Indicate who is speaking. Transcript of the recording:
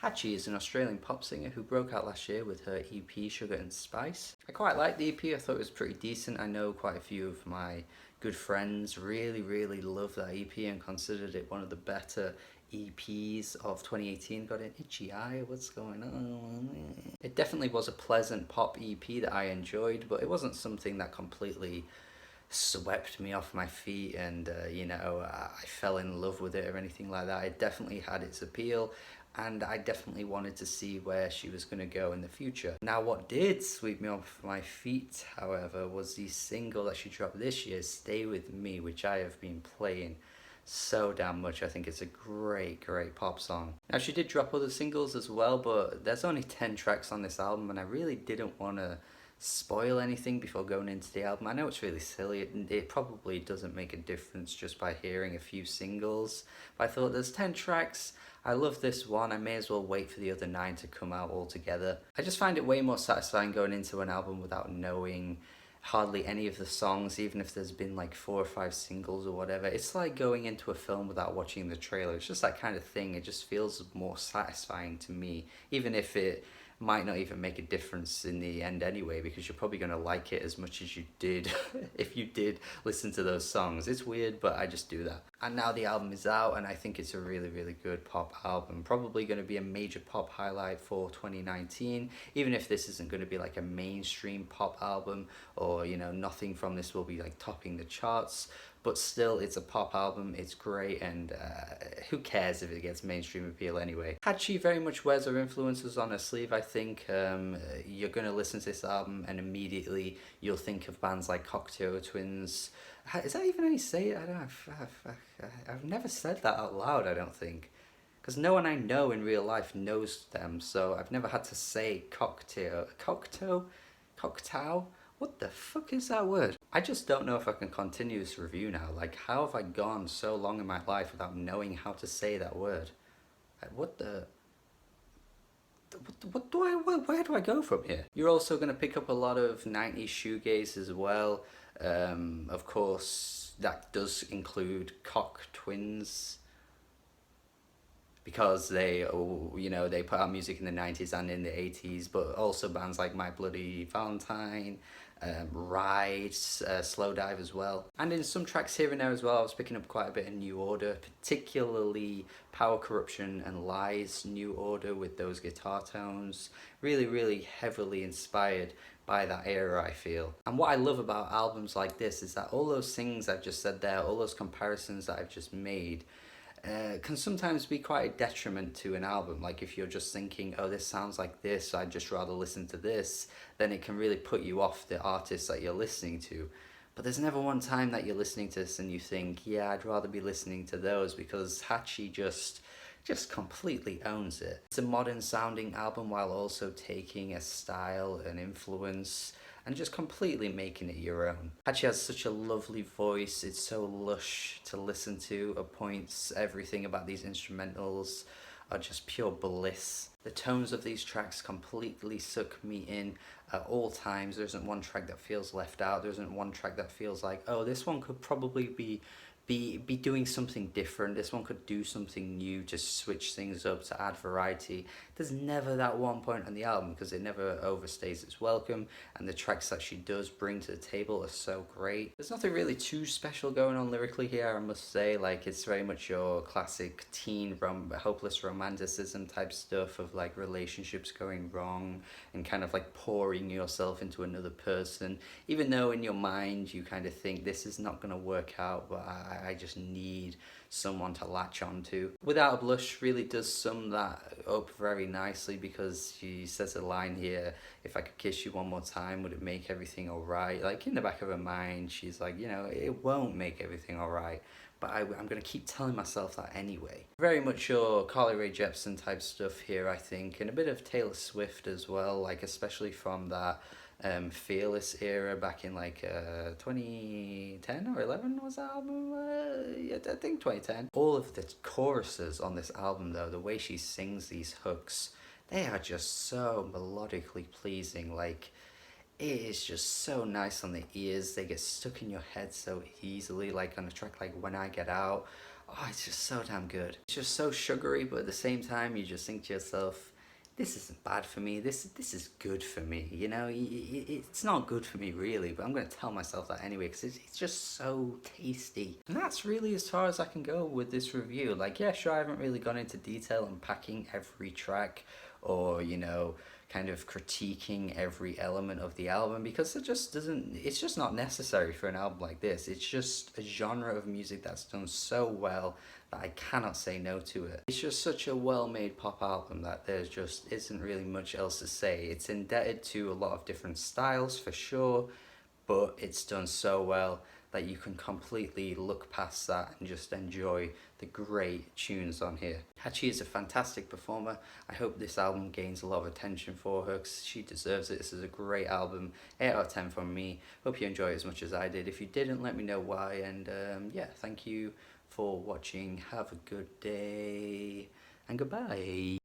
Speaker 1: Hatchie is an Australian pop singer who broke out last year with her EP Sugar and Spice. I quite liked the EP, I thought it was pretty decent. I know quite a few of my good friends really loved that EP and considered it one of the better EPs of 2018. Got an itchy eye, what's going on? It definitely was a pleasant pop EP that I enjoyed, but it wasn't something that completely swept me off my feet and I fell in love with it or anything like that. It definitely had its appeal and I definitely wanted to see where she was going to go in the future. Now what did sweep me off my feet, however, was the single that she dropped this year, Stay With Me, which I have been playing so damn much. I think it's a great pop song. Now she did drop other singles as well, but there's only 10 tracks on this album and I really didn't want to spoil anything before going into the album. I know it's really silly, it probably doesn't make a difference just by hearing a few singles, but I thought there's 10 tracks, I love this one, I may as well wait for the other 9 to come out all together. I just find it way more satisfying going into an album without knowing hardly any of the songs, even if there's been like 4 or 5 singles or whatever. It's like going into a film without watching the trailer. It's just that kind of thing. It just feels more satisfying to me, even if it might not even make a difference in the end anyway, because you're probably going to like it as much as you did if you did listen to those songs. It's weird, but I just do that. And now the album is out and I think it's a really good pop album. Probably going to be a major pop highlight for 2019, even if this isn't going to be like a mainstream pop album, or nothing from this will be like topping the charts, but still it's a pop album, it's great, and who cares if it gets mainstream appeal anyway. Hatchie very much wears her influences on her sleeve, I think. You're going to listen to this album and immediately you'll think of bands like Cocktail Twins. Is that even how you say it? I don't know. I've never said that out loud, I don't think. Because no one I know in real life knows them, so I've never had to say cocktail. Cocktail? What the fuck is that word? I just don't know if I can continue this review now. Like, how have I gone so long in my life without knowing how to say that word? Where do I go from here? You're also going to pick up a lot of 90s shoegaze as well. Of course, that does include Cock Twins, because they put out music in the 90s and in the 80s, but also bands like My Bloody Valentine, Ride, Slow Dive as well. And in some tracks here and there as well, I was picking up quite a bit of New Order, particularly Power, Corruption and Lies New Order with those guitar tones. Really heavily inspired by that era, I feel. And what I love about albums like this is that all those things I've just said there, all those comparisons that I've just made, can sometimes be quite a detriment to an album. Like if you're just thinking, oh, this sounds like this, I'd just rather listen to this, then it can really put you off the artist that you're listening to. But there's never one time that you're listening to this and you think, yeah, I'd rather be listening to those, because Hatchie just completely owns it. It's a modern sounding album while also taking a style, an influence, and just completely making it your own. Hatchie has such a lovely voice, it's so lush to listen to at points. Everything about these instrumentals are just pure bliss. The tones of these tracks completely suck me in at all times. There isn't one track that feels left out. There isn't one track that feels like, oh, this one could probably be doing something different. This one could do something new, just switch things up to add variety. There's never that one point on the album, because it never overstays its welcome, and the tracks that she does bring to the table are so great. There's nothing really too special going on lyrically here, I must say. Like, it's very much your classic teen hopeless romanticism type stuff of like relationships going wrong and kind of like pouring yourself into another person, even though in your mind you kind of think this is not going to work out, but I just need someone to latch onto. Without a Blush really does sum that up very nicely, because she says a line here, if I could kiss you one more time, would it make everything alright? Like, in the back of her mind, she's like, it won't make everything alright, but I'm going to keep telling myself that anyway. Very much your Carly Rae Jepsen type stuff here, I think, and a bit of Taylor Swift as well, like especially from that Fearless era back in like 2010 or 11 was that album? Yeah, I think 2010. All of the choruses on this album though, the way she sings these hooks, they are just so melodically pleasing. Like, it is just so nice on the ears. They get stuck in your head so easily, like on a track like When I Get Out. Oh, it's just so damn good. It's just so sugary, but at the same time, you just think to yourself, this isn't bad for me. This is good for me. You know, it's not good for me really, but I'm gonna tell myself that anyway because it's just so tasty. And that's really as far as I can go with this review. Like, yeah, sure, I haven't really gone into detail unpacking every track, or you know, kind of critiquing every element of the album because it just doesn't. It's just not necessary for an album like this. It's just a genre of music that's done so well that I cannot say no to it. It's just such a well-made pop album that there's just isn't really much else to say. It's indebted to a lot of different styles for sure, but it's done so well that you can completely look past that and just enjoy the great tunes on here. Hatchie is a fantastic performer. I hope this album gains a lot of attention for her because she deserves it. This is a great album, 8 out of 10 from me. Hope you enjoy it as much as I did. If you didn't, let me know why, and yeah, thank you for watching. Have a good day and goodbye.